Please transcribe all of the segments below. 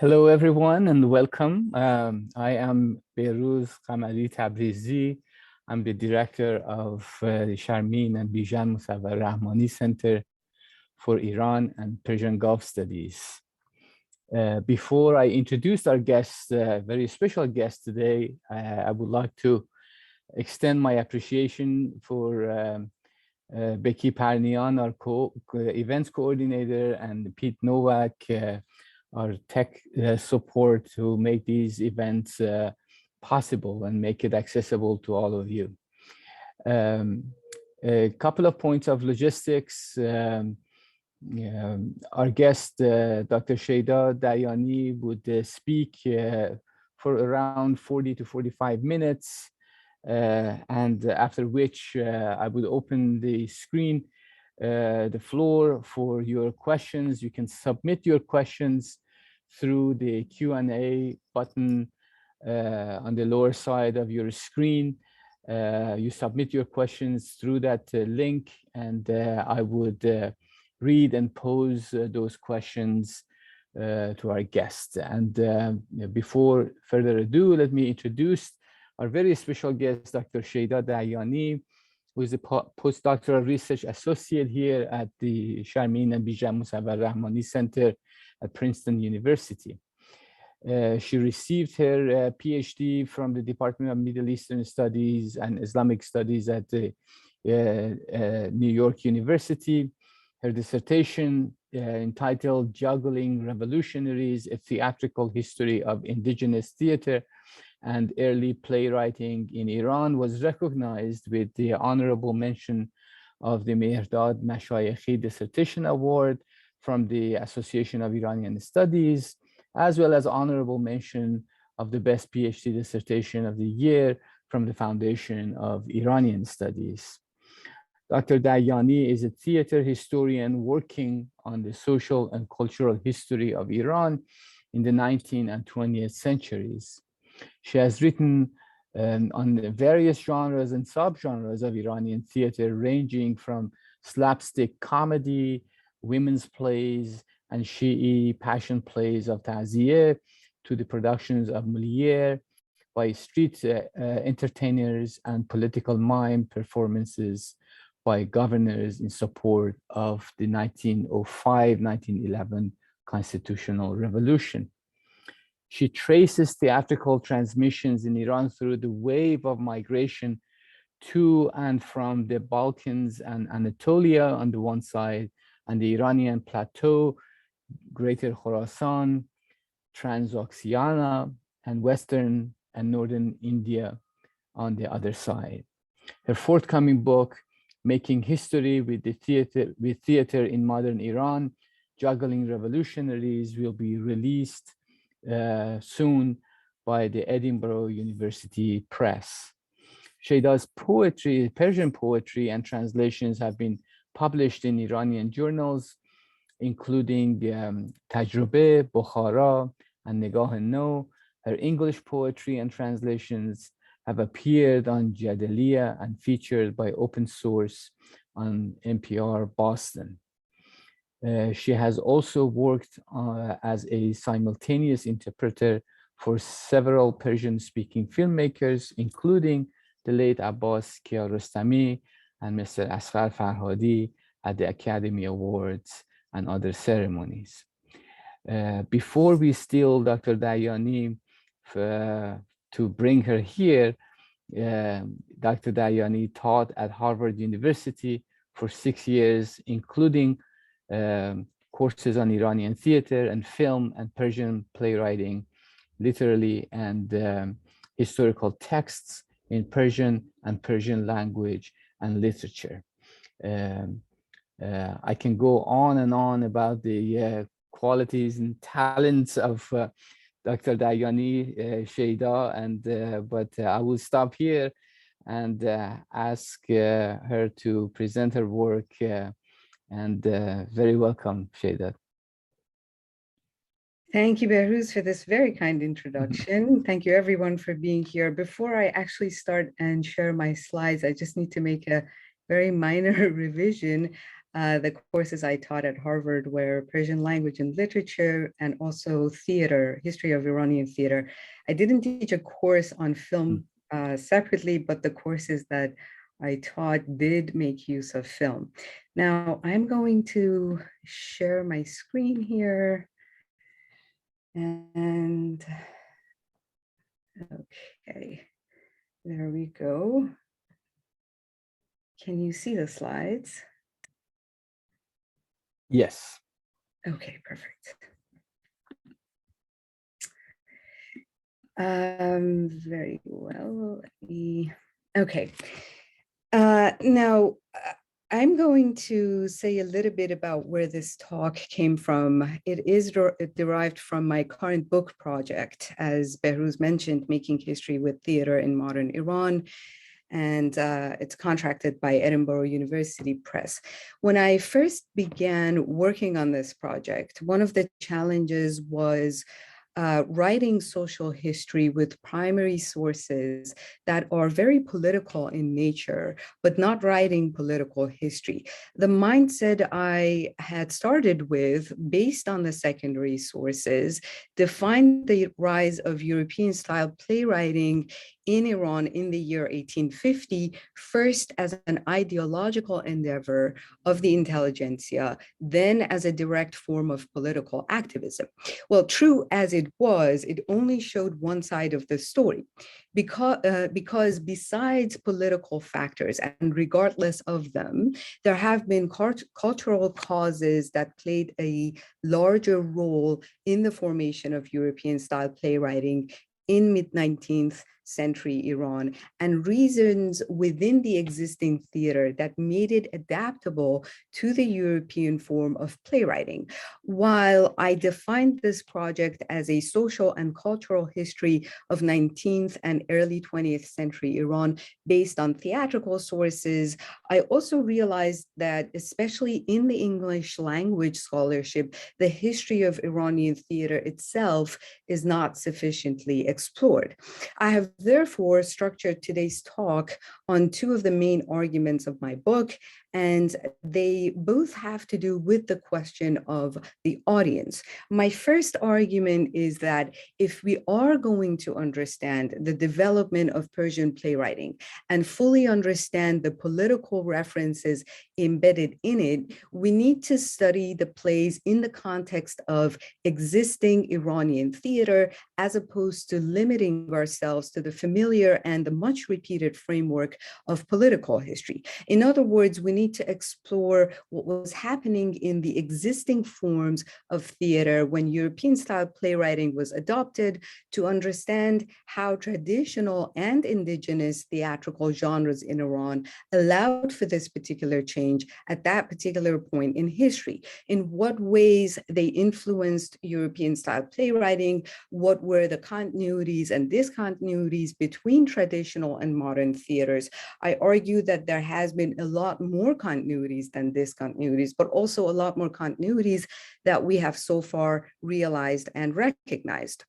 Hello, everyone, and welcome. I am Behruz Qamari Tabrizi. I'm the director of the Sharmin Bijan Mossavar-Rahmani Center for Iran and Persian Gulf Studies. Before I introduce our guest, very special guest today, I would like to extend my appreciation for Becky Parnian, our events coordinator, and Pete Novak, our tech support to make these events possible and make it accessible to all of you. A couple of points of logistics. Our guest, Dr. Sheida Dayani, would speak for around 40 to 45 minutes. And after which I would open the screen, the floor for your questions. You can submit your questions through the Q&A button on the lower side of your screen. You submit your questions through that link, and I would read and pose those questions to our guest. And before further ado, let me introduce our very special guest, Dr. Sheida Dayani, who is a postdoctoral research associate here at the Sharmin Bijan Mossavar-Rahmani Center at Princeton University. She received her PhD from the Department of Middle Eastern Studies and Islamic Studies at the New York University. Her dissertation entitled Juggling Revolutionaries, A Theatrical History of Indigenous Theater and Early Playwriting in Iran was recognized with the honorable mention of the Mehrdad Mashayekhi Dissertation Award from the Association of Iranian Studies, as well as honorable mention of the Best PhD Dissertation of the Year from the Foundation of Iranian Studies. Dr. Dayani is a theater historian working on the social and cultural history of Iran in the 19th and 20th centuries. She has written on various genres and subgenres of Iranian theater, ranging from slapstick comedy, women's plays, and Shi'i passion plays of Ta'ziyeh to the productions of Molière by street entertainers and political mime performances by governors in support of the 1905-1911 constitutional revolution. She traces theatrical transmissions in Iran through the wave of migration to and from the Balkans and Anatolia on the one side, and the Iranian plateau, Greater Khorasan, Transoxiana, and Western and Northern India on the other side. Her forthcoming book, Making History with Theater in Modern Iran, Juggling Revolutionaries, will be released soon by the Edinburgh University Press. Sheida's poetry, Persian poetry and translations have been published in Iranian journals, including Tajrube, Bukhara, and Negah No. Her English poetry and translations have appeared on Jadaliya and featured by Open Source on NPR Boston. She has also worked as a simultaneous interpreter for several Persian-speaking filmmakers, including the late Abbas Kiarostami and Mr. Asghar Farhadi at the Academy Awards and other ceremonies. Before we steal Dr. Dayani to bring her here, Dr. Dayani taught at Harvard University for 6 years, including courses on Iranian theater and film and Persian playwriting, literary and historical texts in Persian and Persian language and literature. I can go on and on about the qualities and talents of Dr. Dayani Sheida, but I will stop here and ask her to present her work. Very welcome, Sheida. Thank you, Behruz, for this very kind introduction. Thank you, everyone, for being here. Before I actually start and share my slides, I just need to make a very minor revision. The courses I taught at Harvard were Persian language and literature, and also theater, history of Iranian theater. I didn't teach a course on film separately, but the courses that I taught did make use of film. Now I'm going to share my screen here. And okay, there we go. Can you see the slides? Yes. Okay, perfect. Very well. Okay. Now, I'm going to say a little bit about where this talk came from. It is derived from my current book project, as Behruz mentioned, Making History with Theater in Modern Iran. And it's contracted by Edinburgh University Press. When I first began working on this project, one of the challenges was writing social history with primary sources that are very political in nature, but not writing political history. The mindset I had started with, based on the secondary sources, defined the rise of European-style playwriting in Iran in the year 1850, first as an ideological endeavor of the intelligentsia, then as a direct form of political activism. Well, true as it was, it only showed one side of the story, because besides political factors, and regardless of them, there have been cultural causes that played a larger role in the formation of European-style playwriting in mid-19th century Iran, and reasons within the existing theater that made it adaptable to the European form of playwriting. While I defined this project as a social and cultural history of 19th and early 20th century Iran based on theatrical sources, I also realized that, especially in the English language scholarship, the history of Iranian theater itself is not sufficiently explored. I have therefore structured today's talk on two of the main arguments of my book, and they both have to do with the question of the audience. My first argument is that if we are going to understand the development of Persian playwriting and fully understand the political references embedded in it, we need to study the plays in the context of existing Iranian theater, as opposed to limiting ourselves to the familiar and the much repeated framework of political history. In other words, we need to explore what was happening in the existing forms of theater when European-style playwriting was adopted, to understand how traditional and indigenous theatrical genres in Iran allowed for this particular change at that particular point in history, in what ways they influenced European-style playwriting, what were the continuities and discontinuities between traditional and modern theaters. I argue that there has been a lot more continuities than discontinuities, but also a lot more continuities that we have so far realized and recognized.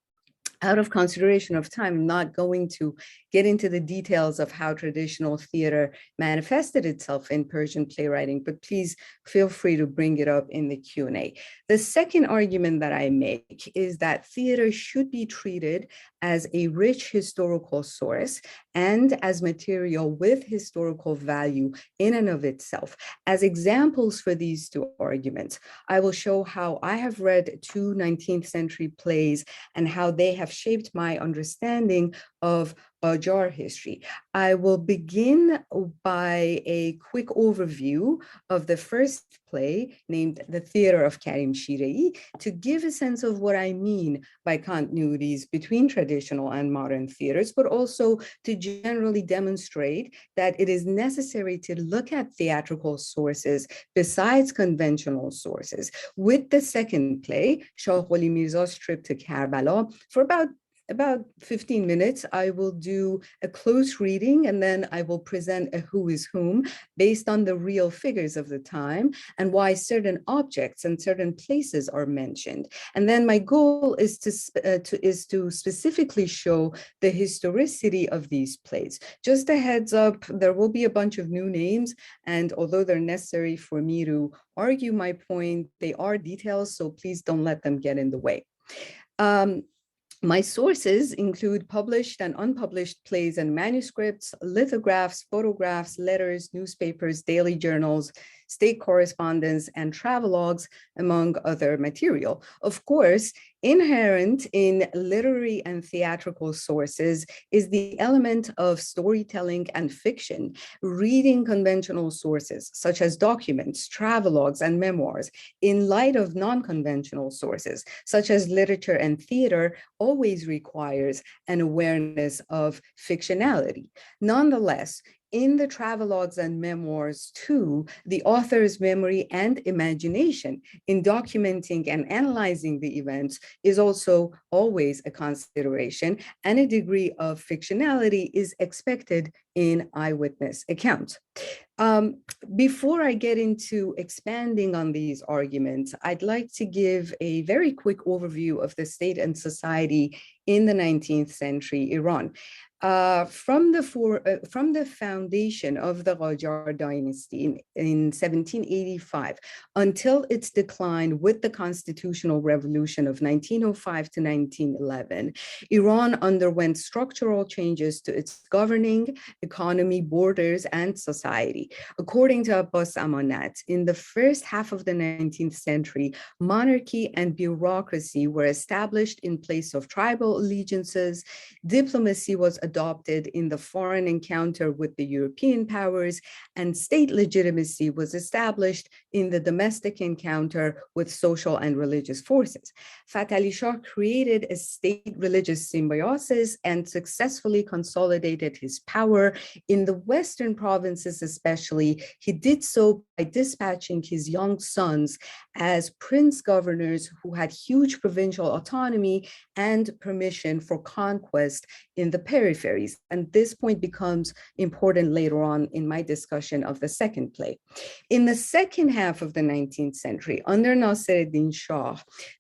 Out of consideration of time, I'm not going to get into the details of how traditional theater manifested itself in Persian playwriting, but please feel free to bring it up in the Q&A. The second argument that I make is that theater should be treated as a rich historical source and as material with historical value in and of itself. As examples for these two arguments, I will show how I have read two 19th century plays and how they have shaped my understanding of Qajar history. I will begin by a quick overview of the first play, named The Theater of Karim Shirei, to give a sense of what I mean by continuities between traditional and modern theaters, but also to generally demonstrate that it is necessary to look at theatrical sources besides conventional sources. With the second play, Shah Qoli Mirza's Trip to Karbala, for about about 15 minutes, I will do a close reading, and then I will present a who is whom based on the real figures of the time and why certain objects and certain places are mentioned. And then my goal is to specifically show the historicity of these plays. Just a heads up, there will be a bunch of new names, and although they're necessary for me to argue my point, they are details, so please don't let them get in the way. My sources include published and unpublished plays and manuscripts, lithographs, photographs, letters, newspapers, daily journals, state correspondence, and travelogues, among other material. Of course, inherent in literary and theatrical sources is the element of storytelling and fiction. Reading conventional sources, such as documents, travelogues, and memoirs, in light of non-conventional sources, such as literature and theater, always requires an awareness of fictionality. Nonetheless, in the travelogues and memoirs too, the author's memory and imagination in documenting and analyzing the events is also always a consideration, and a degree of fictionality is expected in eyewitness accounts. Before I get into expanding on these arguments, I'd like to give a very quick overview of the state and society in the 19th century Iran. From the foundation of the Qajar dynasty in 1785 until its decline with the constitutional revolution of 1905 to 1911, Iran underwent structural changes to its governing, economy, borders, and society. According to Abbas Amanat, in the first half of the 19th century, monarchy and bureaucracy were established in place of tribal allegiances. Diplomacy was adopted in the foreign encounter with the European powers, and state legitimacy was established in the domestic encounter with social and religious forces. Fath Ali Shah created a state-religious symbiosis and successfully consolidated his power. In the Western provinces especially, he did so by dispatching his young sons as prince governors who had huge provincial autonomy and permission for conquest in the peripheries. And this point becomes important later on in my discussion of the second play. In the second half of the 19th century, under Nassereddin Shah,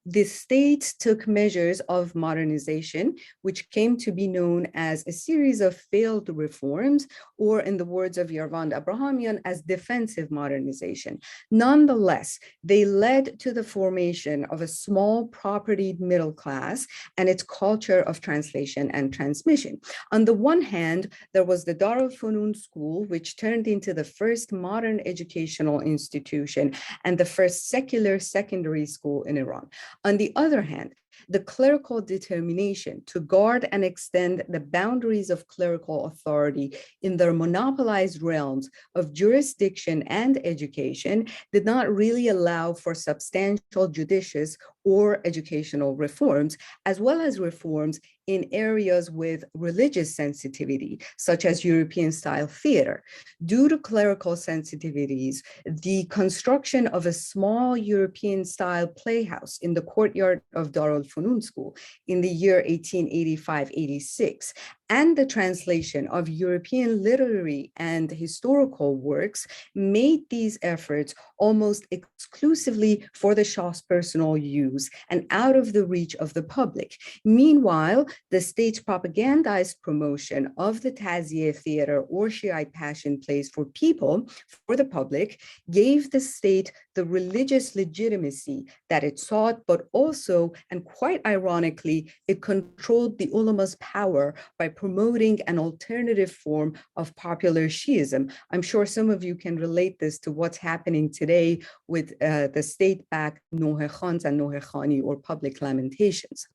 the state took measures of modernization, which came to be known as a series of failed reforms, or in the words of Yervand Abrahamian, as defensive modernization. Nonetheless, they led to the formation of a small propertied middle class and its culture of translation and transmission. On the one hand, there was the Dar al-Funun school, which turned into the first modern educational institution and the first secular secondary school in Iran. On the other hand, the clerical determination to guard and extend the boundaries of clerical authority in their monopolized realms of jurisdiction and education did not really allow for substantial judicious or educational reforms, as well as reforms in areas with religious sensitivity, such as European-style theater. Due to clerical sensitivities, the construction of a small European-style playhouse in the courtyard of Dar al-Funun School in the year 1885-86, and the translation of European literary and historical works made these efforts almost exclusively for the Shah's personal use and out of the reach of the public. Meanwhile, the state's propagandized promotion of the Taziyeh theater or Shiite passion plays for people, for the public, gave the state the religious legitimacy that it sought, but also, and quite ironically, it controlled the ulama's power by promoting an alternative form of popular Shiism. I'm sure some of you can relate this to what's happening today with the state-backed Nohe Khans and Nohe Khani, or public lamentations.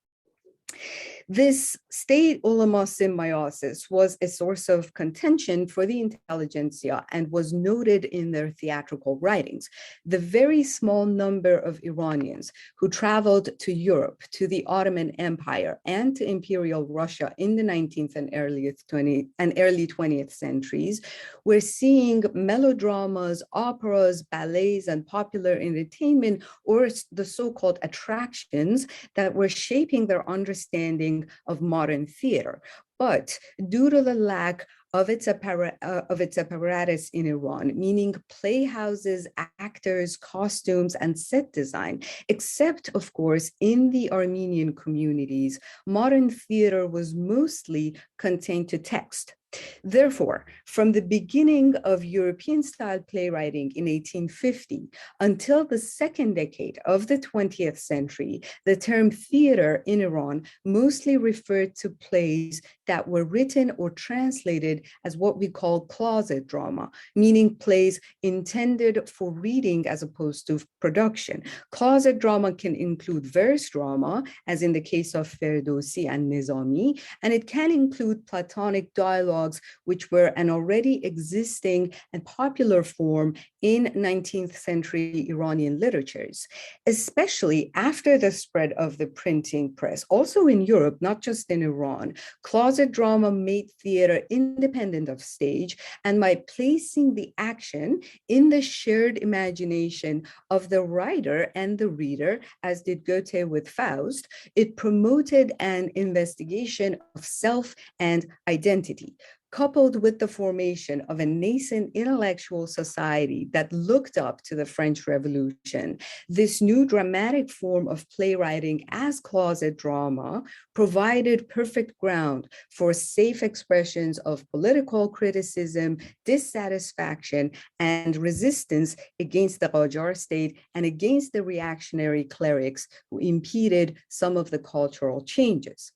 This state ulama symbiosis was a source of contention for the intelligentsia and was noted in their theatrical writings. The very small number of Iranians who traveled to Europe, to the Ottoman Empire, and to Imperial Russia in the 19th and early 20th centuries were seeing melodramas, operas, ballets, and popular entertainment, or the so-called attractions that were shaping their understanding understanding of modern theater. But due to the lack of its apparatus in Iran, meaning playhouses, actors, costumes, and set design, except, of course, in the Armenian communities, modern theater was mostly contained to text. Therefore, from the beginning of European-style playwriting in 1850 until the second decade of the 20th century, the term theater in Iran mostly referred to plays that were written or translated as what we call closet drama, meaning plays intended for reading as opposed to production. Closet drama can include verse drama, as in the case of Ferdowsi and Nizami, and it can include Platonic dialogues, which were an already existing and popular form in 19th century Iranian literatures, especially after the spread of the printing press. Also in Europe, not just in Iran, closet drama made theater independent of stage, and by placing the action in the shared imagination of the writer and the reader, as did Goethe with Faust, it promoted an investigation of self and identity. Coupled with the formation of a nascent intellectual society that looked up to the French Revolution, this new dramatic form of playwriting as closet drama provided perfect ground for safe expressions of political criticism, dissatisfaction, and resistance against the Qajar state and against the reactionary clerics who impeded some of the cultural changes.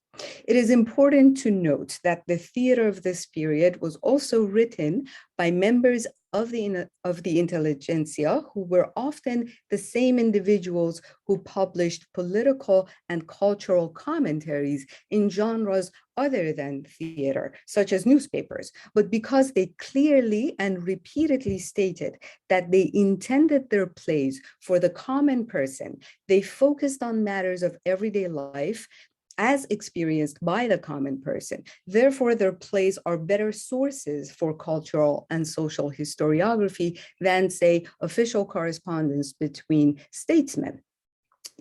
It is important to note that the theater of this period was also written by members of the intelligentsia, who were often the same individuals who published political and cultural commentaries in genres other than theater, such as newspapers. But because they clearly and repeatedly stated that they intended their plays for the common person, they focused on matters of everyday life as experienced by the common person. Therefore, their plays are better sources for cultural and social historiography than, say, official correspondence between statesmen.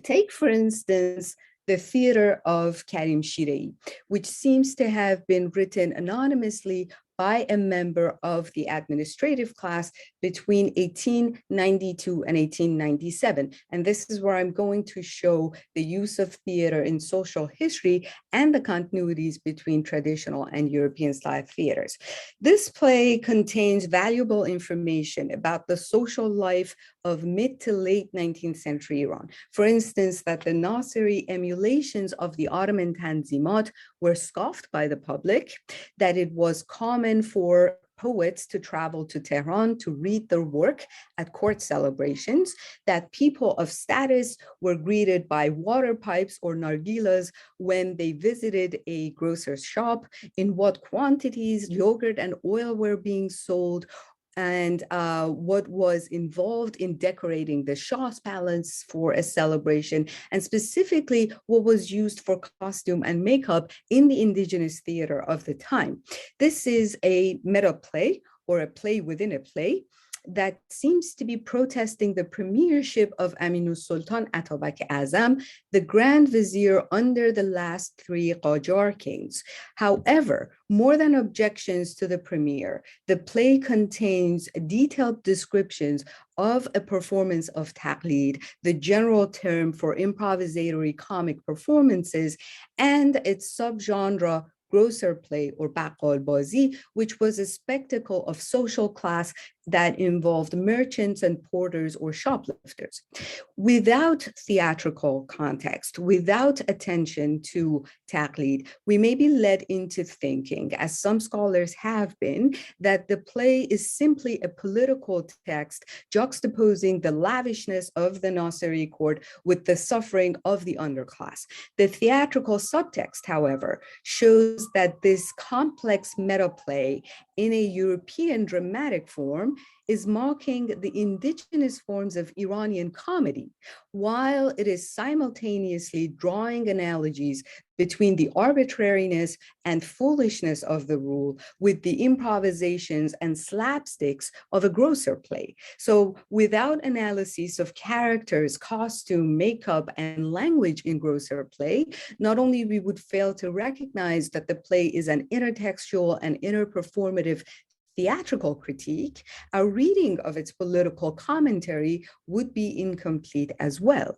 Take, for instance, the theater of Karim Shirei, which seems to have been written anonymously by a member of the administrative class between 1892 and 1897. And this is where I'm going to show the use of theater in social history and the continuities between traditional and European-style theaters. This play contains valuable information about the social life of mid to late 19th century Iran. For instance, that the Nasiri emulations of the Ottoman Tanzimat were scoffed by the public, that it was common for poets to travel to Tehran to read their work at court celebrations, that people of status were greeted by water pipes or nargilas when they visited a grocer's shop, in what quantities yogurt and oil were being sold, and what was involved in decorating the Shah's palace for a celebration, and specifically what was used for costume and makeup in the indigenous theater of the time. This is a meta play, or a play within a play, that seems to be protesting the premiership of Aminus Sultan Atabak Azam, the Grand Vizier under the last three Qajar kings. However, more than objections to the premiere, the play contains detailed descriptions of a performance of taqlid, the general term for improvisatory comic performances, and its subgenre grocer play or baqqal bazi, which was a spectacle of social class that involved merchants and porters or shoplifters. Without theatrical context, without attention to taqlid, we may be led into thinking, as some scholars have been, that the play is simply a political text juxtaposing the lavishness of the Nasiri court with the suffering of the underclass. The theatrical subtext, however, shows that this complex meta play in a European dramatic form song is mocking the indigenous forms of Iranian comedy, while it is simultaneously drawing analogies between the arbitrariness and foolishness of the rule with the improvisations and slapsticks of a grosser play. So without analysis of characters, costume, makeup, and language in grosser play, not only we would fail to recognize that the play is an intertextual and interperformative theatrical critique, our reading of its political commentary would be incomplete as well.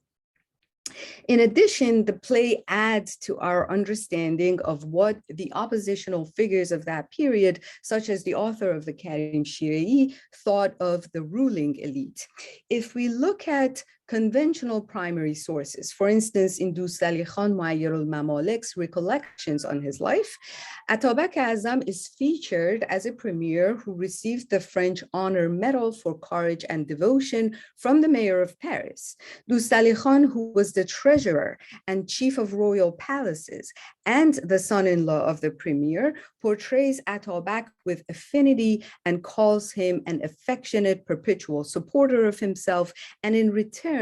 In addition, the play adds to our understanding of what the oppositional figures of that period, such as the author of the Karim Shirei, thought of the ruling elite. If we look at conventional primary sources, for instance, in Doustali Khan Muayyar al-Mamalek's recollections on his life, Atabak Azam is featured as a premier who received the French Honor Medal for courage and devotion from the mayor of Paris. Doustali Khan, who was the treasurer and chief of royal palaces and the son-in-law of the premier, portrays Atabak with affinity and calls him an affectionate, perpetual supporter of himself, and in return,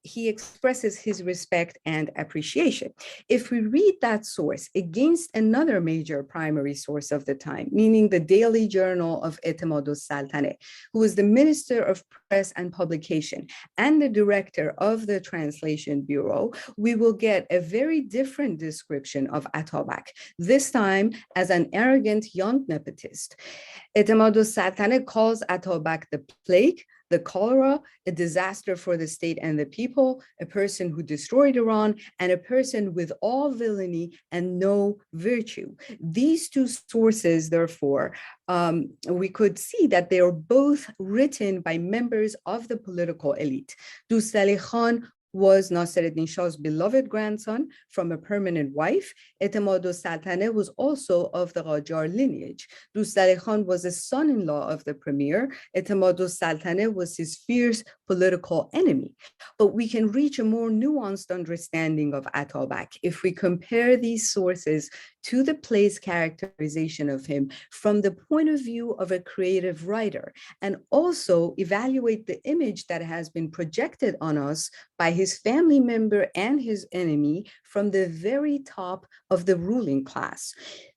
he expresses his respect and appreciation. If we read that source against another major primary source of the time, meaning the Daily Journal of Etemad-ul-Saltaneh, who was the Minister of Press and Publication and the director of the Translation Bureau, we will get a very different description of Atabak, this time as an arrogant young nepotist. Etemad-ul-Saltaneh calls Atabak the plague, the cholera, a disaster for the state and the people, a person who destroyed Iran, and a person with all villainy and no virtue. These two sources, therefore, we could see that they are both written by members of the political elite. Doustali Khan was Nassereddin Shah's beloved grandson from a permanent wife. Etemad-ul-Saltaneh was also of the Qajar lineage. Doustali Khan was a son-in-law of the premier. Etemad-ul-Saltaneh was his fierce political enemy. But we can reach a more nuanced understanding of Atabak if we compare these sources to the play's characterization of him from the point of view of a creative writer, and also evaluate the image that has been projected on us by his family member and his enemy from the very top of the ruling class.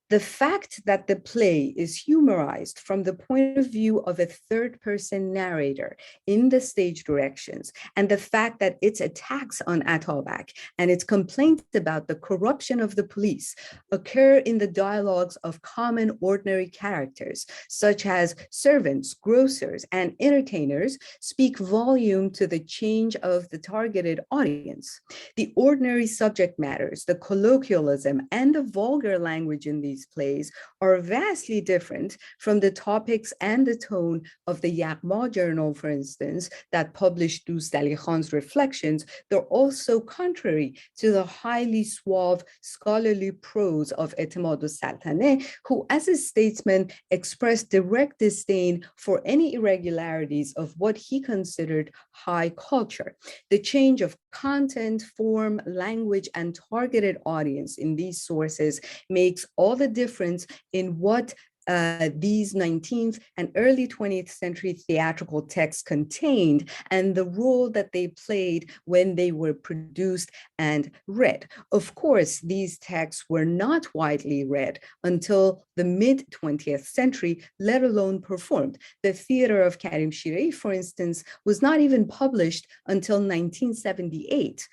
The fact that the play is humorized from the point of view of a third-person narrator in the stage directions, and the fact that its attacks on Atabak and its complaints about the corruption of the police occur in the dialogues of common, ordinary characters, such as servants, grocers, and entertainers, speak volume to the change of the targeted audience. The ordinary subject matters, the colloquialism, and the vulgar language in these plays are vastly different from the topics and the tone of the Yagma journal, for instance, that published Doustali Khan's reflections. They're also contrary to the highly suave scholarly prose of Etemad-ul-Saltaneh, who as a statesman expressed direct disdain for any irregularities of what he considered high culture. The change of content, form, language, and targeted audience in these sources makes all the difference in what these 19th and early 20th century theatrical texts contained and the role that they played when they were produced and read. Of course, these texts were not widely read until the mid-20th century, let alone performed. The theater of Karim Shirei, for instance, was not even published until 1978.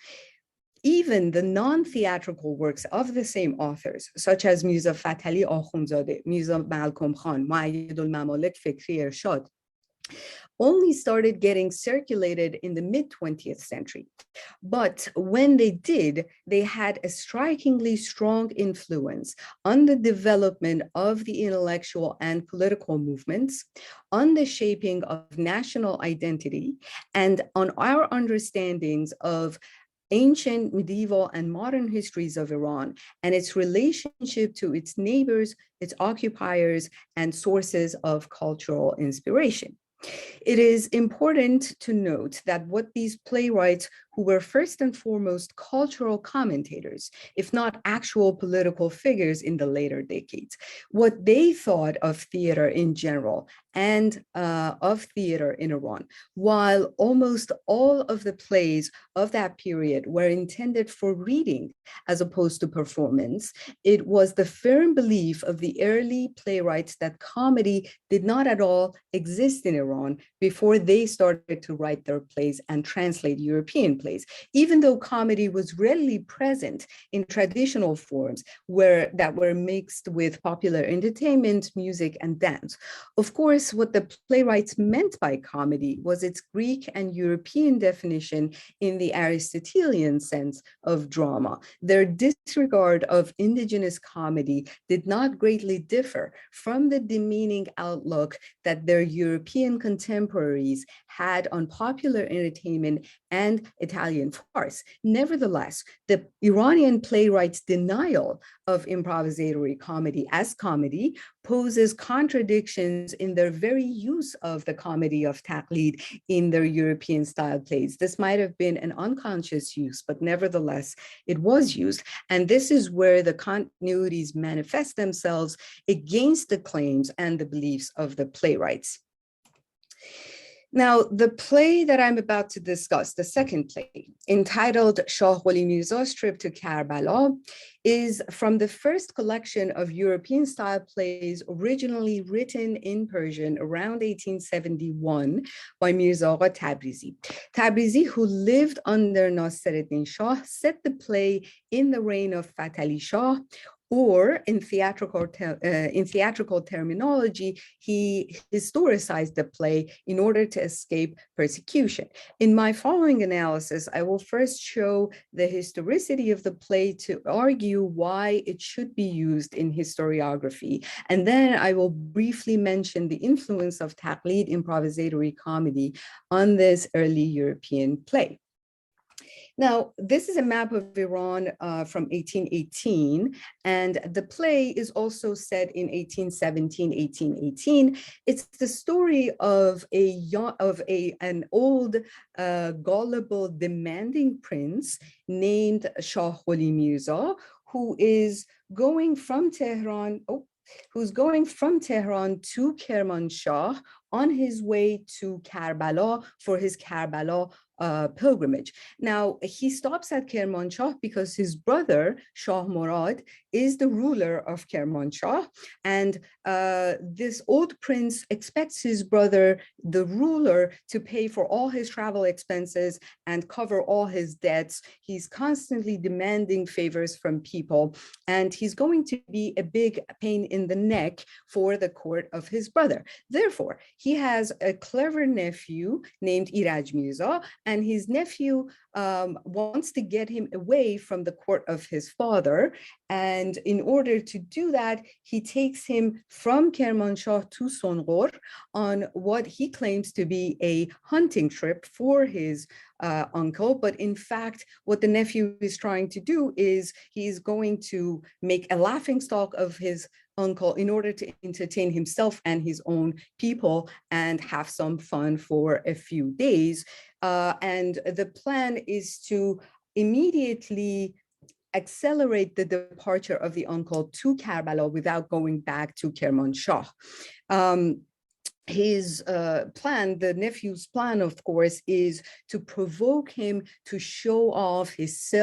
Even the non-theatrical works of the same authors, such as Mirza Fatali Akhundzadeh, Mirza Malcolm Khan, Muayyad al-Mamalek Fikri Irshad, only started getting circulated in the mid-20th century. But when they did, they had a strikingly strong influence on the development of the intellectual and political movements, on the shaping of national identity, and on our understandings of ancient, medieval, and modern histories of Iran and its relationship to its neighbors, its occupiers, and sources of cultural inspiration. It is important to note that what these playwrights who were first and foremost cultural commentators, if not actual political figures in the later decades. What they thought of theater in general and of theater in Iran, while almost all of the plays of that period were intended for reading as opposed to performance, it was the firm belief of the early playwrights that comedy did not at all exist in Iran before they started to write their plays and translate European plays, even though comedy was readily present in traditional forms that were mixed with popular entertainment, music, and dance. Of course, what the playwrights meant by comedy was its Greek and European definition in the Aristotelian sense of drama. Their disregard of indigenous comedy did not greatly differ from the demeaning outlook that their European contemporaries had on popular entertainment and Italian farce. Nevertheless, the Iranian playwrights' denial of improvisatory comedy as comedy poses contradictions in their very use of the comedy of taqlid in their European style plays. This might have been an unconscious use, but nevertheless, it was used. And this is where the continuities manifest themselves against the claims and the beliefs of the playwrights. Now, the play that I'm about to discuss, the second play, entitled Shah Quli Mirza's Trip to Karbala, is from the first collection of European-style plays originally written in Persian around 1871 by Mirza Agha Tabrizi. Tabrizi, who lived under Nasiruddin Shah, set the play in the reign of Fath Ali Shah, or in theatrical terminology, he historicized the play in order to escape persecution. In my following analysis, I will first show the historicity of the play to argue why it should be used in historiography. And then I will briefly mention the influence of taqlid improvisatory comedy on this early European play. Now, this is a map of Iran from 1818, and the play is also set in 1817, 1818. It's the story of an old, gullible, demanding prince named Shah Quli Mirza, who is going from Tehran, to Kermanshah on his way to Karbala for his Karbala pilgrimage. Now, he stops at Kermanshah because his brother, Shah Murad, is the ruler of Kermanshah. And this old prince expects his brother, the ruler, to pay for all his travel expenses and cover all his debts. He's constantly demanding favors from people, and he's going to be a big pain in the neck for the court of his brother. Therefore, he has a clever nephew named Iraj Mirza, and his nephew wants to get him away from the court of his father. And in order to do that, he takes him from Kermanshah to Songhor on what he claims to be a hunting trip for his uncle. But in fact, what the nephew is trying to do is he's going to make a laughingstock of his uncle in order to entertain himself and his own people and have some fun for a few days. And the plan is to immediately accelerate the departure of the uncle to Karbala without going back to Kermanshah. His plan, the nephew's plan, of course, is to provoke him to show off his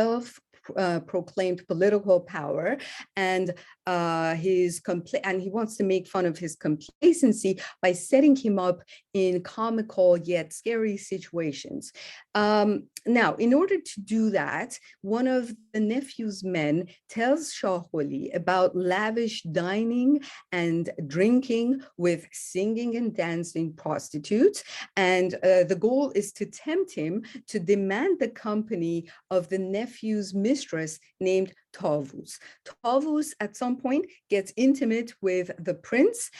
proclaimed political power, and he wants to make fun of his complacency by setting him up in comical yet scary situations. Now, in order to do that, one of the nephew's men tells Shah Quli about lavish dining and drinking with singing and dancing prostitutes, and the goal is to tempt him to demand the company of the nephew's mistress named Tavus. Tavus at some point gets intimate with the prince.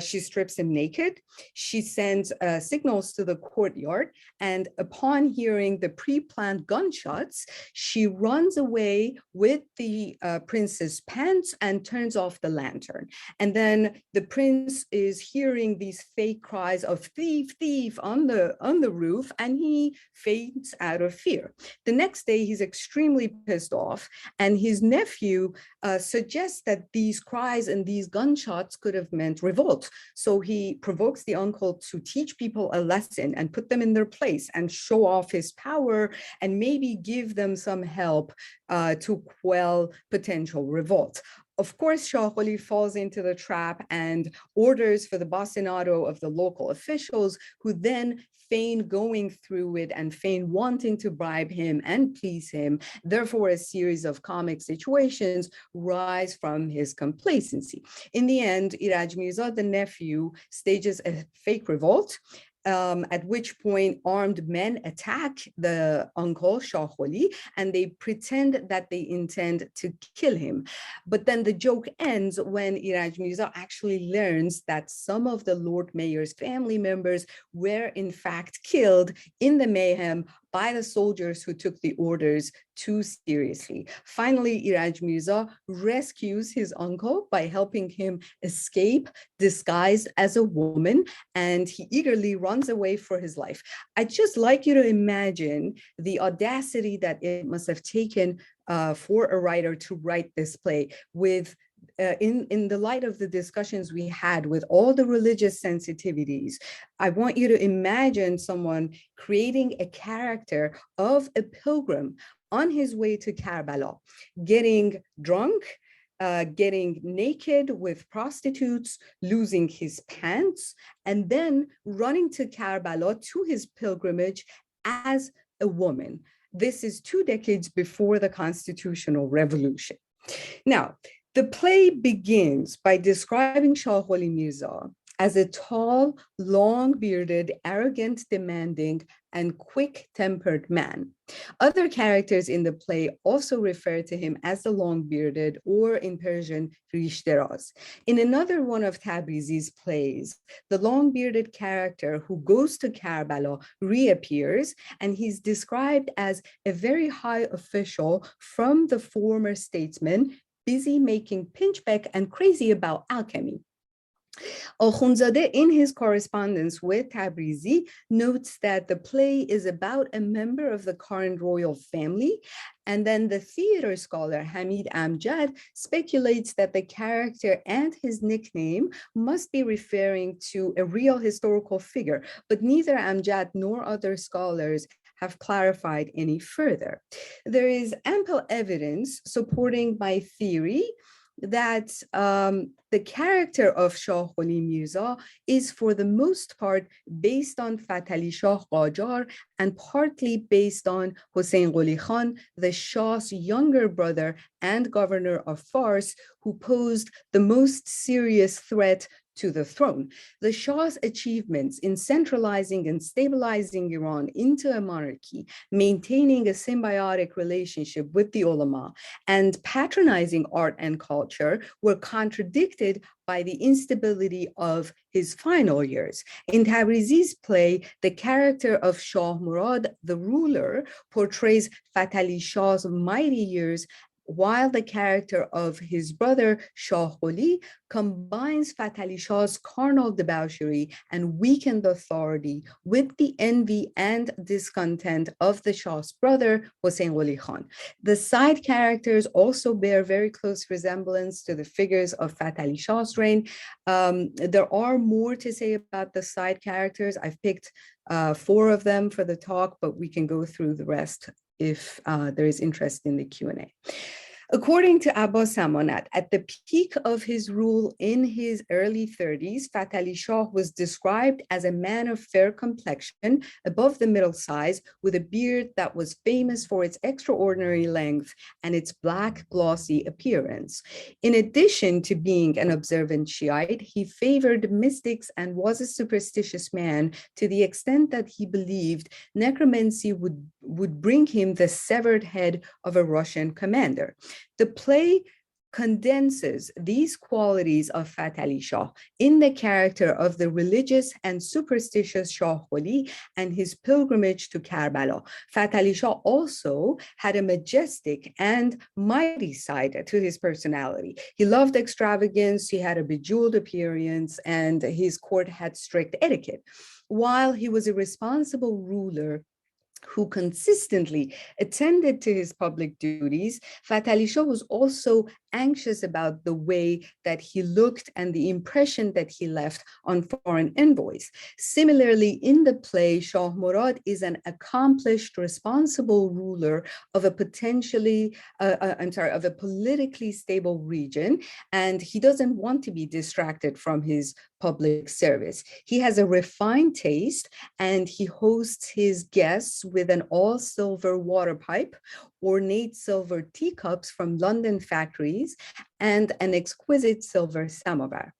She strips him naked. She sends signals to the courtyard. And upon hearing the pre-planned gunshots, she runs away with the prince's pants and turns off the lantern. And then the prince is hearing these fake cries of thief, thief on the roof, and he faints out of fear. The next day, he's extremely pissed off, and his nephew suggests that these cries and these gunshots could have meant revolt. So he provokes the uncle to teach people a lesson and put them in their place and show off his power and maybe give them some help to quell potential revolt. Of course, Shah Wali falls into the trap and orders for the bastinado of the local officials, who then feign going through it and feign wanting to bribe him and please him. Therefore, a series of comic situations rise from his complacency. In the end, Iraj Mirza, the nephew, stages a fake revolt, at which point armed men attack the uncle, Shah Wali, and they pretend that they intend to kill him. But then the joke ends when Iraj Mirza actually learns that some of the Lord Mayor's family members were in fact killed in the mayhem by the soldiers who took the orders too seriously. Finally, Iraj Mirza rescues his uncle by helping him escape disguised as a woman, and he eagerly runs away for his life. I'd just like you to imagine the audacity that it must have taken for a writer to write this play with in the light of the discussions we had with all the religious sensitivities. I want you to imagine someone creating a character of a pilgrim on his way to Karbala, getting drunk, getting naked with prostitutes, losing his pants, and then running to Karbala to his pilgrimage as a woman. This is 2 decades before the constitutional revolution. Now, the play begins by describing Shah Wali Mirza as a tall, long-bearded, arrogant, demanding, and quick-tempered man. Other characters in the play also refer to him as the long-bearded, or in Persian, Rish Deraz. In another one of Tabrizi's plays, the long-bearded character who goes to Karbala reappears, and he's described as a very high official from the former statesman, busy making pinchbeck and crazy about alchemy. Akhundzadeh, in his correspondence with Tabrizi, notes that the play is about a member of the current royal family. And then the theater scholar Hamid Amjad speculates that the character and his nickname must be referring to a real historical figure, but neither Amjad nor other scholars have clarified any further. There is ample evidence supporting my theory that the character of Shah Wali Mirza is for the most part based on Fath Ali Shah Qajar and partly based on Hossein Qoli Khan, the Shah's younger brother and governor of Fars, who posed the most serious threat to the throne. The Shah's achievements in centralizing and stabilizing Iran into a monarchy, maintaining a symbiotic relationship with the ulama, and patronizing art and culture were contradicted by the instability of his final years. In Tabrizi's play, the character of Shah Murad, the ruler, portrays Fath Ali Shah's mighty years, while the character of his brother Shah Wali combines Fath Ali Shah's carnal debauchery and weakened authority with the envy and discontent of the Shah's brother Hossein Qoli Khan. The side characters also bear very close resemblance to the figures of Fath Ali Shah's reign. There are more to say about the side characters. I've picked 4 of them for the talk, but we can go through the rest if there is interest in the Q&A. According to Abbas Samanat, at the peak of his rule in his early 30s, Fath Ali Shah was described as a man of fair complexion, above the middle size, with a beard that was famous for its extraordinary length and its black, glossy appearance. In addition to being an observant Shiite, he favored mystics and was a superstitious man to the extent that he believed necromancy would bring him the severed head of a Russian commander. The play condenses these qualities of Fath Ali Shah in the character of the religious and superstitious Shah Wali and his pilgrimage to Karbala. Fath Ali Shah also had a majestic and mighty side to his personality. He loved extravagance, he had a bejeweled appearance, and his court had strict etiquette. While he was a responsible ruler who consistently attended to his public duties, Fath Ali Shah was also anxious about the way that he looked and the impression that he left on foreign envoys. Similarly, in the play, Shah Murad is an accomplished, responsible ruler of a politically stable region, and he doesn't want to be distracted from his public service. He has a refined taste, and he hosts his guests with an all-silver water pipe, ornate silver teacups from London factories, and an exquisite silver samovar.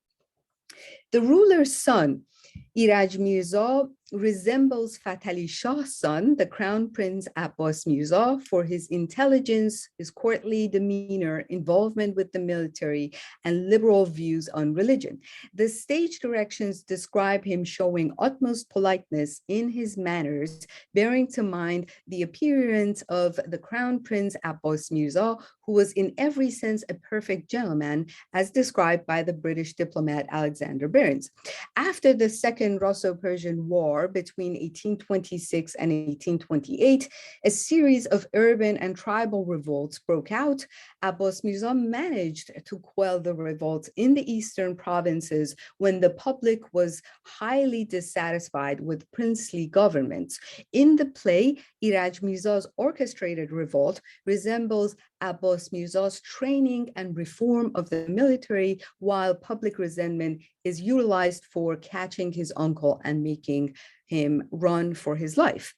The ruler's son, Iraj Mirza, resembles Fath Ali Shah's son, the Crown Prince Abbas Mirza, for his intelligence, his courtly demeanor, involvement with the military, and liberal views on religion. The stage directions describe him showing utmost politeness in his manners, bearing to mind the appearance of the Crown Prince Abbas Mirza, who was in every sense a perfect gentleman, as described by the British diplomat Alexander Burnes. After the Second Russo-Persian War between 1826 and 1828, a series of urban and tribal revolts broke out. Abbas Mirza managed to quell the revolts in the eastern provinces when the public was highly dissatisfied with princely governments. In the play, Iraj Mirza's orchestrated revolt resembles Abbas Mirza's training and reform of the military, while public resentment is utilized for catching his uncle and making him run for his life.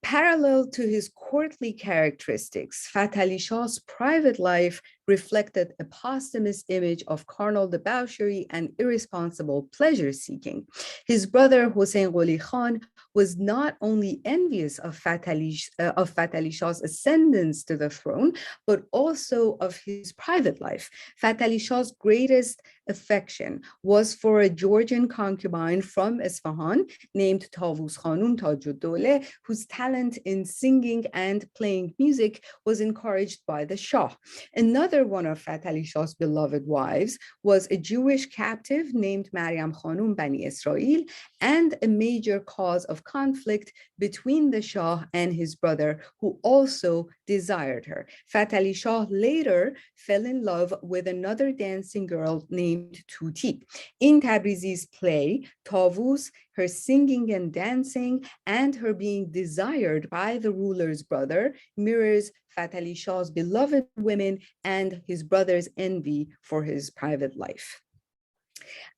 Parallel to his courtly characteristics, Fath Ali Shah's private life reflected a posthumous image of carnal debauchery and irresponsible pleasure-seeking. His brother Hossein Qoli Khan was not only envious of Fath Ali Shah's ascendance to the throne, but also of his private life. Fath Ali Shah's greatest affection was for a Georgian concubine from Isfahan named Tavus Khanum Tajuddoleh, whose talent in singing and playing music was encouraged by the Shah. Another one of Fath Ali Shah's beloved wives was a Jewish captive named Maryam Khanum Bani Israel, and a major cause of conflict between the Shah and his brother, who also desired her. Fath Ali Shah later fell in love with another dancing girl named Tuti. In Tabrizi's play, Tavus, her singing and dancing, and her being desired by the ruler's brother mirrors Fath Ali Shah's beloved women and his brother's envy for his private life.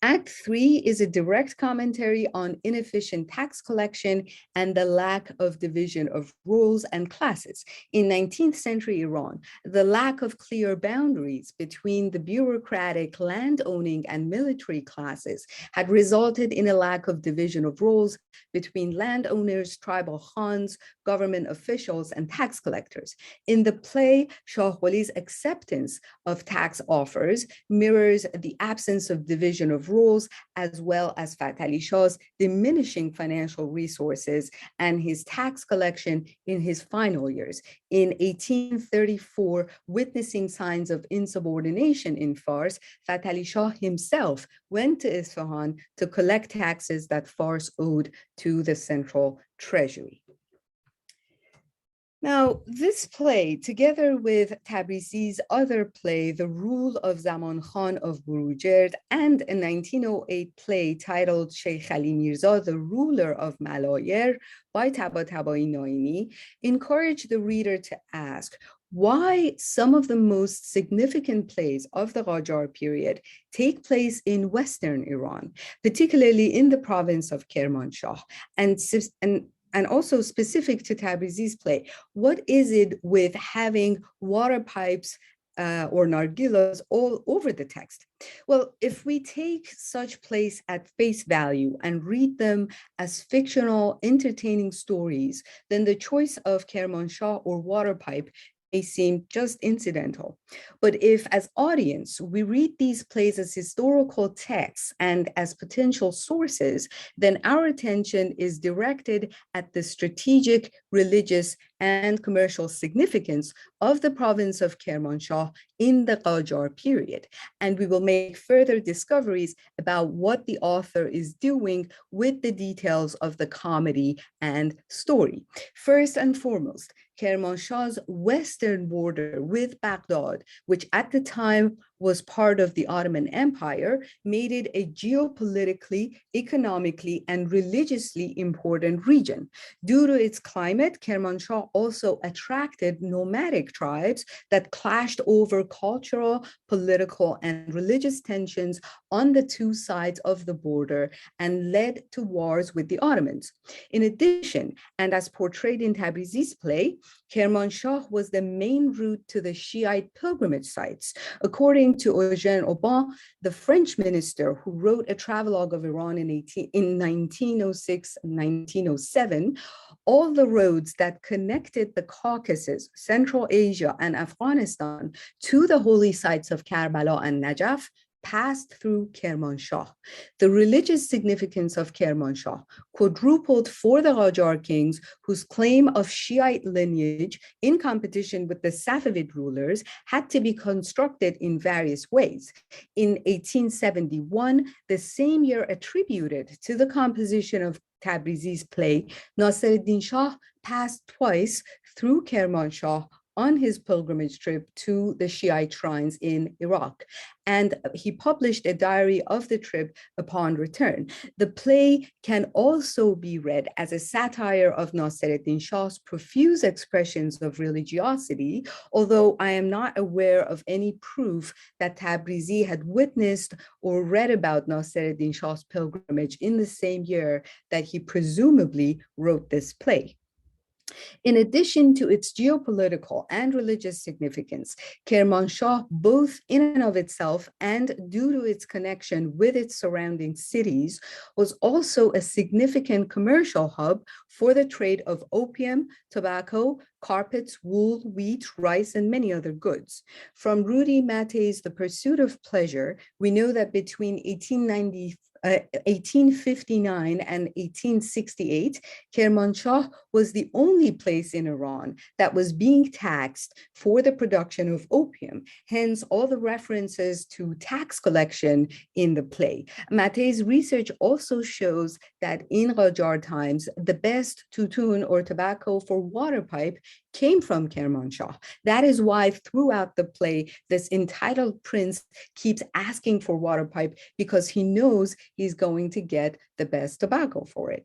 Act 3 is a direct commentary on inefficient tax collection and the lack of division of roles and classes. In 19th century Iran, the lack of clear boundaries between the bureaucratic, land-owning, and military classes had resulted in a lack of division of roles between landowners, tribal khans, government officials, and tax collectors. In the play, Shah Wali's acceptance of tax offers mirrors the absence of division of roles, as well as Fath Ali Shah's diminishing financial resources and his tax collection in his final years. In 1834, witnessing signs of insubordination in Fars, Fath Ali Shah himself went to Isfahan to collect taxes that Fars owed to the central treasury. Now, this play, together with Tabrizi's other play, The Rule of Zaman Khan of Burujerd, and a 1908 play titled Sheikh Ali Mirza, The Ruler of Malayer by Tabatabai Naimi, encourage the reader to ask why some of the most significant plays of the Qajar period take place in Western Iran, particularly in the province of Kermanshah, and also specific to Tabrizi's play. What is it with having water pipes or nargilas all over the text. Well, if we take such plays at face value and read them as fictional, entertaining stories, then the choice of Kermanshah or Water Pipe may seem just incidental. But if, as audience, we read these plays as historical texts and as potential sources, then our attention is directed at the strategic, religious, and commercial significance of the province of Kermanshah in the Qajar period. And we will make further discoveries about what the author is doing with the details of the comedy and story. First and foremost, Kermanshah's western border with Baghdad, which at the time was part of the Ottoman Empire, made it a geopolitically, economically, and religiously important region. Due to its climate, Kermanshah also attracted nomadic tribes that clashed over cultural, political, and religious tensions on the two sides of the border and led to wars with the Ottomans. In addition, and as portrayed in Tabrizi's play, Kermanshah was the main route to the Shiite pilgrimage sites. According to Eugène Aubin, the French minister who wrote a travelogue of Iran in 1906-1907, all the roads that connected the Caucasus, Central Asia, and Afghanistan to the holy sites of Karbala and Najaf passed through Kermanshah. The religious significance of Kermanshah quadrupled for the Qajar kings, whose claim of Shiite lineage in competition with the Safavid rulers had to be constructed in various ways. In 1871, the same year attributed to the composition of Tabrizi's play, Nasir-ed-Din Shah passed twice through Kermanshah on his pilgrimage trip to the Shiite shrines in Iraq. And he published a diary of the trip upon return. The play can also be read as a satire of Nasir-ed-Din Shah's profuse expressions of religiosity, although I am not aware of any proof that Tabrizi had witnessed or read about Nasir-ed-Din Shah's pilgrimage in the same year that he presumably wrote this play. In addition to its geopolitical and religious significance, Kermanshah, both in and of itself and due to its connection with its surrounding cities, was also a significant commercial hub for the trade of opium, tobacco, carpets, wool, wheat, rice, and many other goods. From Rudy Matte's The Pursuit of Pleasure, we know that between 1859 and 1868, Kermanshah was the only place in Iran that was being taxed for the production of opium, hence all the references to tax collection in the play. Matte's research also shows that in Qajar times, the best tutun or tobacco for water pipe came from Kermanshah. That is why throughout the play, this entitled prince keeps asking for water pipe because he knows he's going to get the best tobacco for it.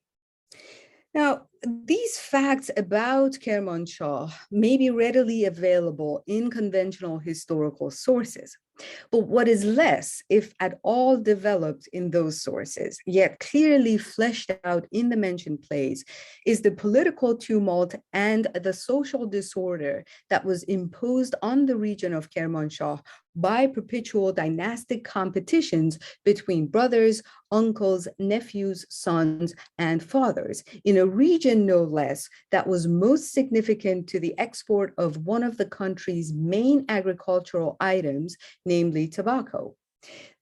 Now, these facts about Kermanshah may be readily available in conventional historical sources. But what is less, if at all developed in those sources, yet clearly fleshed out in the mentioned plays, is the political tumult and the social disorder that was imposed on the region of Kermanshah by perpetual dynastic competitions between brothers, uncles, nephews, sons, and fathers, in a region no less that was most significant to the export of one of the country's main agricultural items, namely tobacco.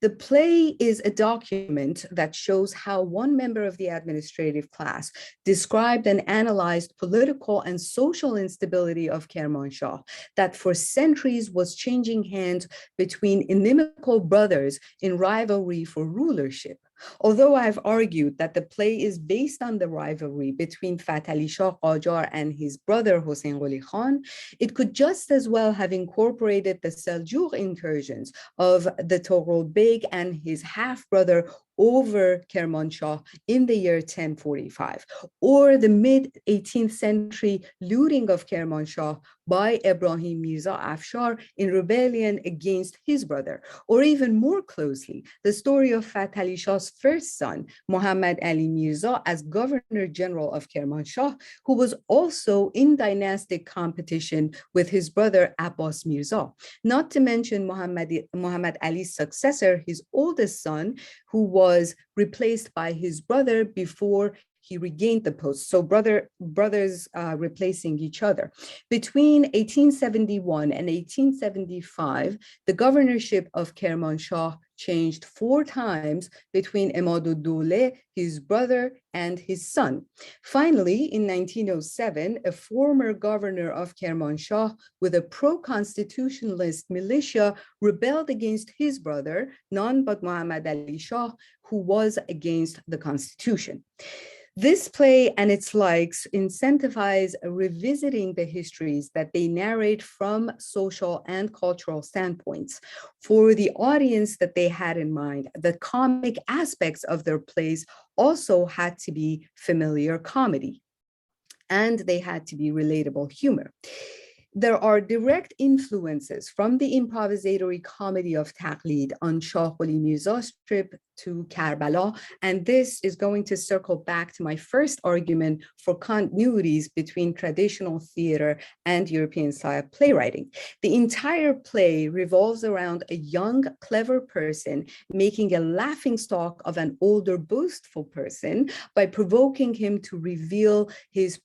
The play is a document that shows how one member of the administrative class described and analyzed political and social instability of Kermanshah that for centuries was changing hands between inimical brothers in rivalry for rulership. Although I've argued that the play is based on the rivalry between Fath Ali Shah Qajar and his brother Hossein Qoli Khan, it could just as well have incorporated the Seljuk incursions of the Toghrul Beg and his half-brother over Kermanshah in the year 1045, or the mid-18th century looting of Kermanshah by Ibrahim Mirza Afshar in rebellion against his brother, or even more closely, the story of Fath Ali Shah's first son, Muhammad Ali Mirza, as Governor General of Kermanshah, who was also in dynastic competition with his brother Abbas Mirza. Not to mention Muhammad Ali's successor, his oldest son, who was replaced by his brother before he regained the post. So brothers replacing each other. Between 1871 and 1875, the governorship of Kermanshah changed 4 times between Imad-ud-Dawla, his brother, and his son. Finally, in 1907, a former governor of Kermanshah with a pro-constitutionalist militia rebelled against his brother, none but Muhammad Ali Shah, who was against the constitution. This play and its likes incentivize revisiting the histories that they narrate from social and cultural standpoints. For the audience that they had in mind, the comic aspects of their plays also had to be familiar comedy, and they had to be relatable humor. There are direct influences from the improvisatory comedy of Taqlid on Shah Quli Mirza's trip to Karbala, and this is going to circle back to my first argument for continuities between traditional theater and European style playwriting. The entire play revolves around a young, clever person making a laughingstock of an older, boastful person by provoking him to reveal his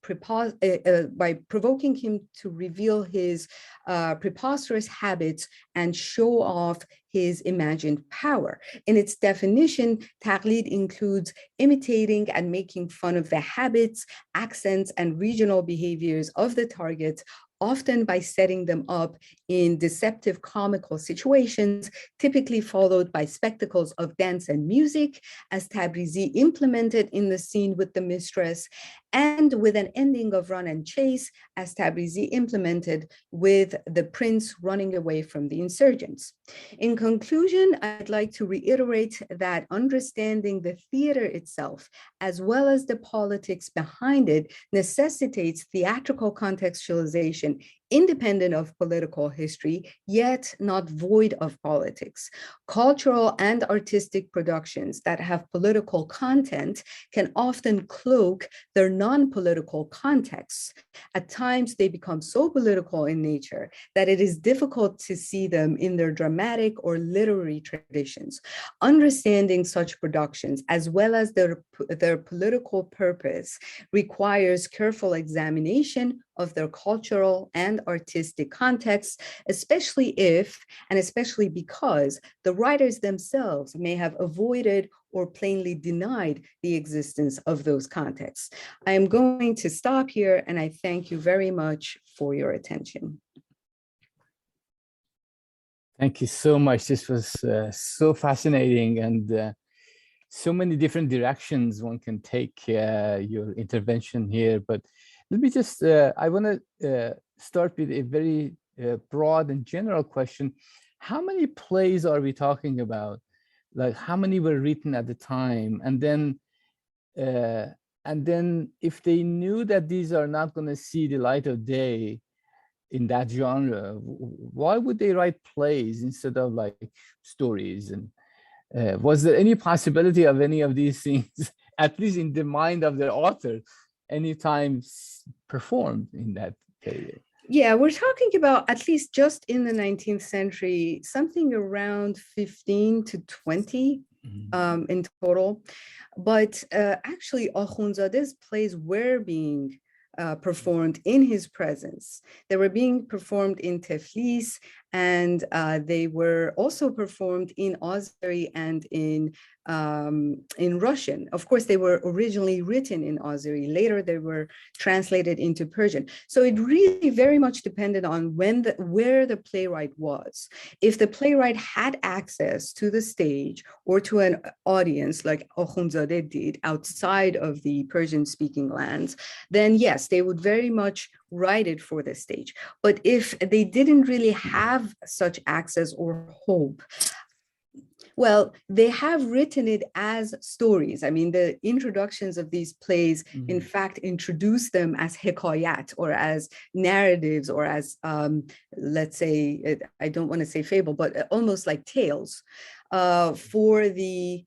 preposterous habits and show off his imagined power. In its definition, Taqlid includes imitating and making fun of the habits, accents, and regional behaviors of the target, often by setting them up in deceptive comical situations, typically followed by spectacles of dance and music, as Tabrizi implemented in the scene with the mistress, and with an ending of run and chase, as Tabrizi implemented with the prince running away from the insurgents. In conclusion, I'd like to reiterate that understanding the theater itself, as well as the politics behind it, necessitates theatrical contextualization independent of political history, yet not void of politics. Cultural and artistic productions that have political content can often cloak their non-political contexts. At times, they become so political in nature that it is difficult to see them in their dramatic or literary traditions. Understanding such productions, as well as their political purpose, requires careful examination of their cultural and artistic contexts, especially if, and especially because, the writers themselves may have avoided or plainly denied the existence of those contexts. I am going to stop here, and I thank you very much for your attention. Thank you so much. This was so fascinating, and so many different directions one can take your intervention here. But let me just, I want to start with a very broad and general question. How many plays are we talking about? Like, how many were written at the time? And then if they knew that these are not going to see the light of day in that genre, why would they write plays instead of like stories? And was there any possibility of any of these things, at least in the mind of the author, anytime performed in that period? Yeah, we're talking about, at least just in the 19th century, something around 15 to 20 in total. But actually, Akhundzade's plays were being performed in his presence. They were being performed in Tiflis, and they were also performed in Azeri and in Russian. Of course, they were originally written in Azeri. Later, they were translated into Persian. So it really very much depended on where the playwright was. If the playwright had access to the stage or to an audience like Akhundzadeh did outside of the Persian-speaking lands, then yes, they would very much write it for the stage. But if they didn't really have such access or hope, Well, they have written it as stories. I mean, the introductions of these plays, in fact, introduce them as hikayat, or as narratives, or as, let's say, I don't want to say fable, but almost like tales for the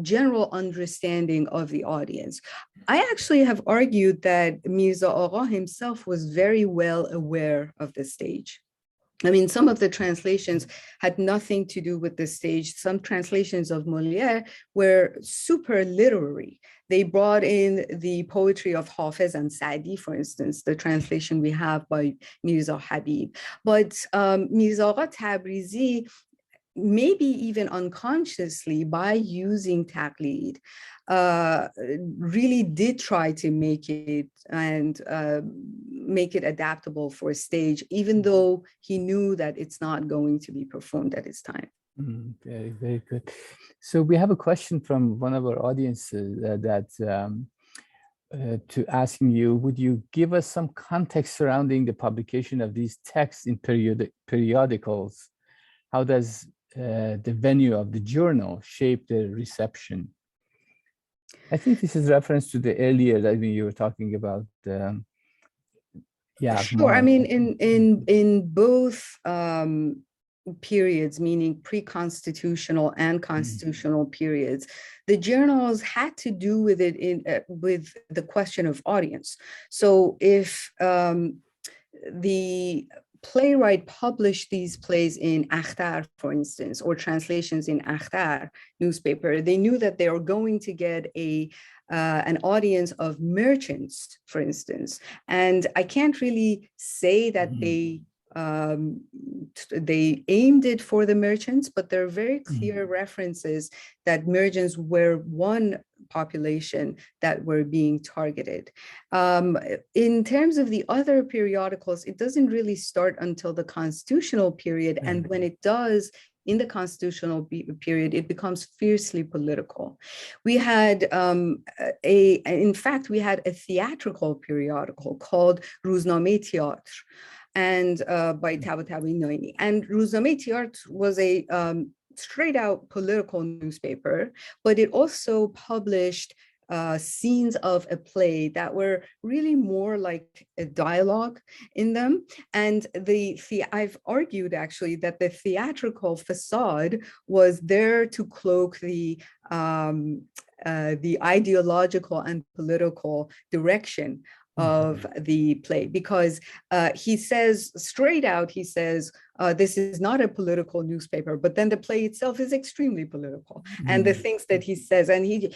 general understanding of the audience. I actually have argued that Mirza Agha himself was very well aware of the stage. I mean, some of the translations had nothing to do with the stage. Some translations of Molière were super literary. They brought in the poetry of Hafez and Sa'di, for instance, the translation we have by Mirza Habib. But Mirza Agha Tabrizi, maybe even unconsciously, by using taqlid, really did try to make it adaptable for stage, even though he knew that it's not going to be performed at his time. Very, very good. So we have a question from one of our audiences to asking you, would you give us some context surrounding the publication of these texts in periodicals? How does the venue of the journal shape the reception? I think this is reference to the earlier that you were talking about. Yeah, sure. more. I mean, in both periods, meaning pre-constitutional and constitutional periods, the journals had to do with it with the question of audience. So if the playwright published these plays in Akhtar, for instance, or translations in Akhtar newspaper, they knew that they were going to get an audience of merchants, for instance. And I can't really say that they aimed it for the merchants, but there are very clear references that merchants were one population that were being targeted. In terms of the other periodicals, it doesn't really start until the constitutional period. And when it does, in the constitutional period, it becomes fiercely political. We had in fact, we had a theatrical periodical called Ruzname Théâtre, and by Tabatabai Noini. And Ruzname Théâtre was a straight out political newspaper, but it also published scenes of a play that were really more like a dialogue in them. And I've argued actually that the theatrical facade was there to cloak the ideological and political direction of the play, because he says straight out, he says, this is not a political newspaper, but then the play itself is extremely political. And the things that he says, and he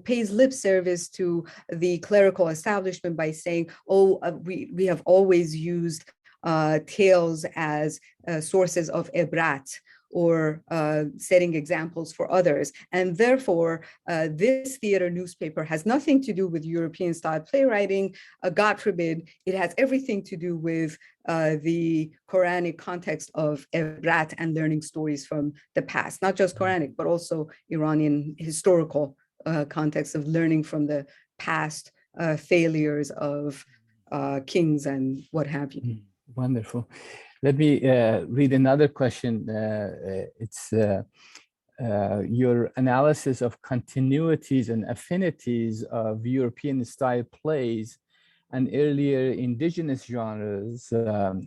pays lip service to the clerical establishment by saying, oh, we have always used tales as sources of ibrat, or setting examples for others. And therefore, this theater newspaper has nothing to do with European style playwriting. God forbid, it has everything to do with the Quranic context of ibrat and learning stories from the past, not just Quranic, but also Iranian historical context of learning from the past failures of kings and what have you. Wonderful. Let me read another question. It's your analysis of continuities and affinities of European style plays and earlier indigenous genres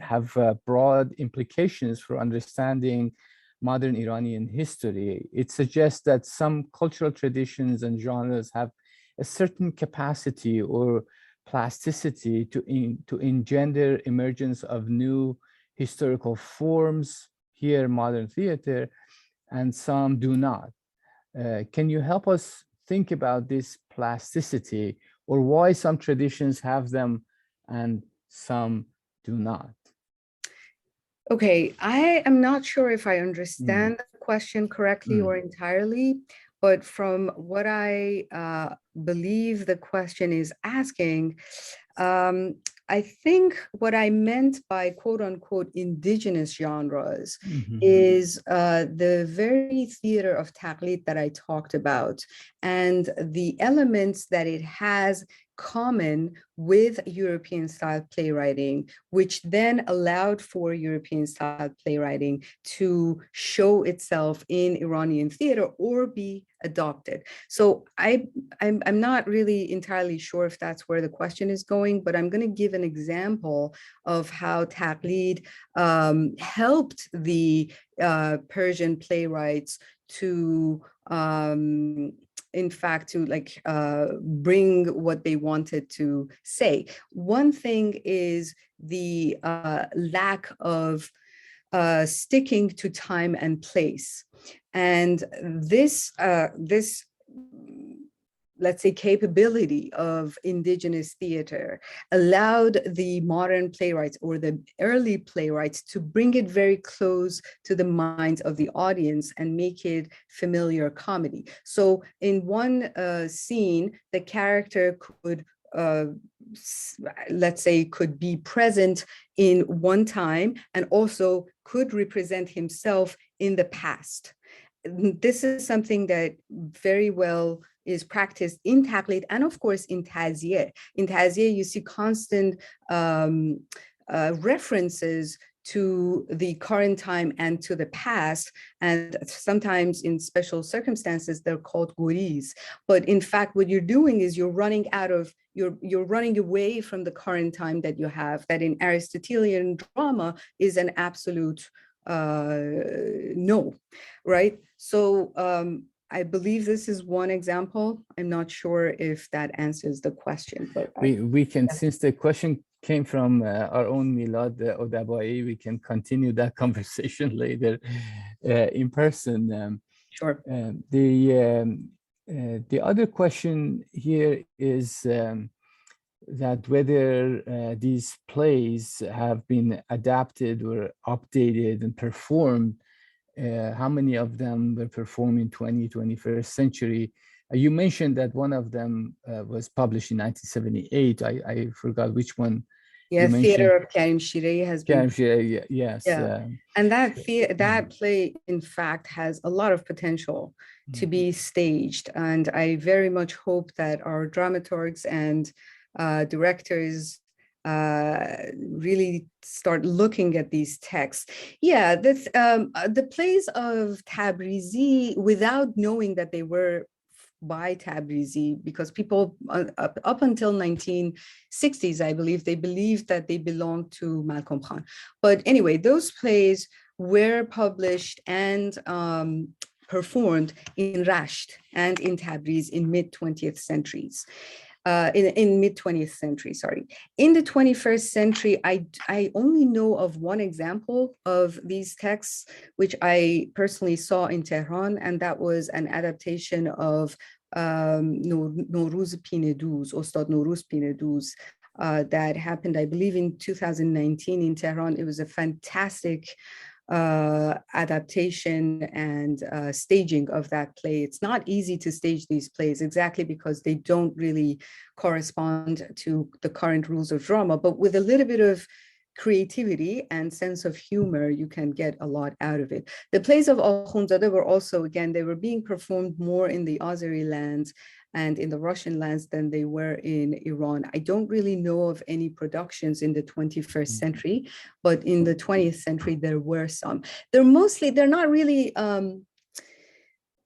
have broad implications for understanding modern Iranian history. It suggests that some cultural traditions and genres have a certain capacity or plasticity to engender emergence of new historical forms, here modern theater, and some do not. Can you help us think about this plasticity, or why some traditions have them and some do not? Okay, I am not sure if I understand the question correctly or entirely, but from what I believe the question is asking, I think what I meant by quote unquote indigenous genres is the very theater of taqlid that I talked about, and the elements that it has common with European style playwriting, which then allowed for European style playwriting to show itself in Iranian theater or be adopted. So I'm not really entirely sure if that's where the question is going, but I'm going to give an example of how Taqlid helped the Persian playwrights to in fact, to bring what they wanted to say. One thing is the lack of sticking to time and place. And this let's say, capability of indigenous theater allowed the modern playwrights or the early playwrights to bring it very close to the minds of the audience and make it familiar comedy. So in one scene, the character could let's say, could be present in one time and also could represent himself in the past. This is something that very well is practiced in Taqlid and of course in Taziyeh. In Taziyeh, you see constant references to the current time and to the past, and sometimes in special circumstances they're called guris. But in fact, what you're doing is you're running away from the current time that you have, that in Aristotelian drama is an absolute no, right? So I believe this is one example. I'm not sure if that answers the question, but we can, since the question came from our own Milad Odabai, we can continue that conversation later in person. Sure. The other question here is that whether these plays have been adapted or updated and performed. How many of them were performed in 21st century? You mentioned that one of them was published in 1978. I forgot which one. Yeah, Theater of Karim Shireh has been. Yes. Yeah. And that play, in fact, has a lot of potential to be staged. And I very much hope that our dramaturgs and directors really start looking at these texts. Yeah, the plays of Tabrizi, without knowing that they were by Tabrizi, because people up until 1960s, I believe, they believed that they belonged to Malcolm Khan. But anyway, those plays were published and performed in Rasht and in Tabriz in mid-20th centuries. In mid-20th century, sorry. In the 21st century, I only know of one example of these texts, which I personally saw in Tehran, and that was an adaptation of Noruz Pineduz, Ostad Noruz Pineduz, that happened, I believe, in 2019 in Tehran. It was a fantastic adaptation and staging of that play. It's not easy to stage these plays exactly because they don't really correspond to the current rules of drama, but with a little bit of creativity and sense of humor, you can get a lot out of it. The plays of Akhundzadeh were also, again, they were being performed more in the Azeri lands and in the Russian lands than they were in Iran. I don't really know of any productions in the 21st century, but in the 20th century, there were some. They're not really,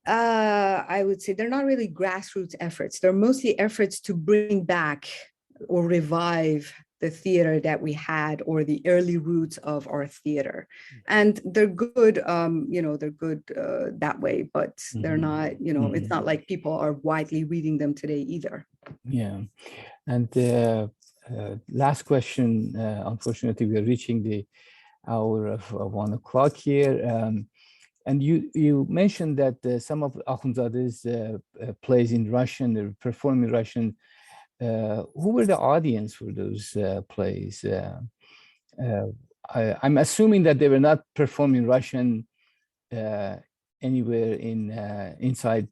I would say, they're not really grassroots efforts. They're mostly efforts to bring back or revive the theater that we had, or the early roots of our theater. And they're good, they're good that way, but they're not, it's not like people are widely reading them today either. Yeah. And last question, unfortunately, we're reaching the hour of 1 o'clock here. And you mentioned that some of Akhundzadeh's plays in Russian, they perform in Russian. Who were the audience for those plays? I'm assuming that they were not performed in Russian anywhere inside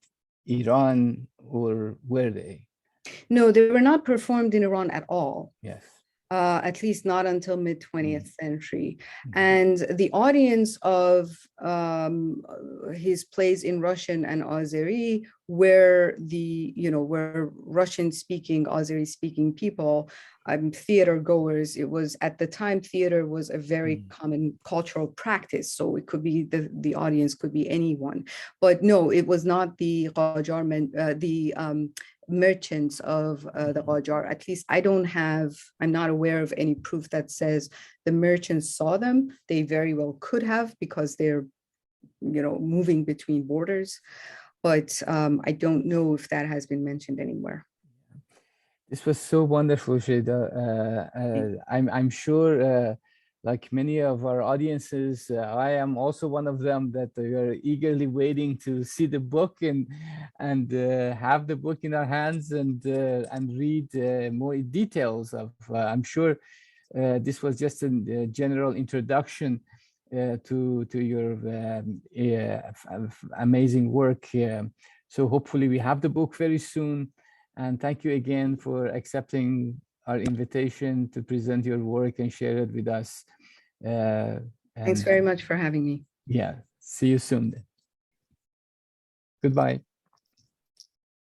Iran, or were they? No, they were not performed in Iran at all. Yes. at least not until mid-20th century. And the audience of his plays in Russian and Azeri were were Russian-speaking, Azeri-speaking people, theater goers. It was, at the time, theater was a very common cultural practice. So it could be, the audience could be anyone. But no, it was not the Qajar, merchants of the Qajar. At least I'm not aware of any proof that says the merchants saw them. They very well could have, because they're, moving between borders. But I don't know if that has been mentioned anywhere. This was so wonderful, Sheida. I'm sure, like many of our audiences, I am also one of them, that we are eagerly waiting to see the book and have the book in our hands and read more details of. I'm sure this was just a general introduction to your amazing work. So hopefully we have the book very soon. And thank you again for accepting our invitation to present your work and share it with us. Thanks very much for having me. Yeah, see you soon. Goodbye.